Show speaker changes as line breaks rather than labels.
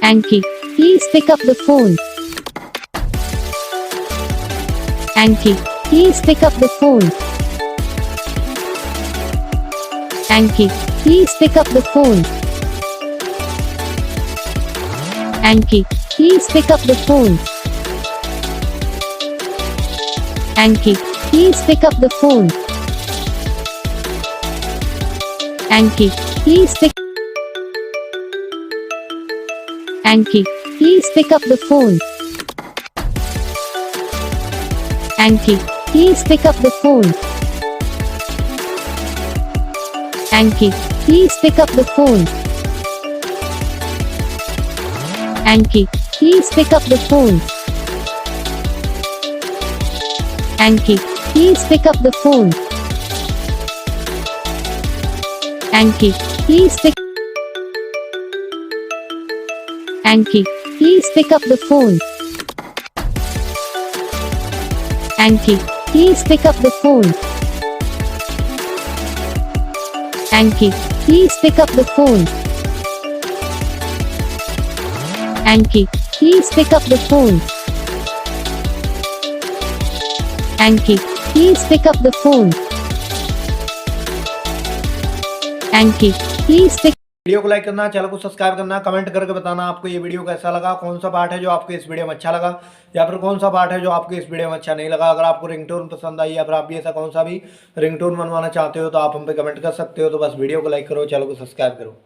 Anki, please pick up the phone. Anki, please pick up the phone. Anki, please pick up the phone. Anki, please pick up the phone. Anki, please pick up the phone. Anki, please pick. Anki, please pick up the phone. Anki, please pick up the phone. Anki, please pick up the phone. Anki, please pick up the phone. Anki, please pick up the phone. Anki, please pick. Anki, please pick up the phone. Anki, please pick up the phone. Anki, please pick up the phone. Anki, please pick up the phone. Anki, please pick up the phone. Anki, please pick.
Video को like करना, channel को subscribe करना, comment करके बताना आपको ये video कैसा लगा, कौन सा पार्ट है जो आपको इस वीडियो में अच्छा लगा या फिर कौन सा पार्ट है जो आपको इस वीडियो में अच्छा नहीं लगा। अगर आपको रिंगटोन पसंद आई या फिर आप भी ऐसा कौन सा भी रिंगटोन बनवाना चाहते हो तो आप हम पे कमेंट कर सकते हो। तो बस वीडियो को लाइक करो, चैनल को सब्सक्राइब करो।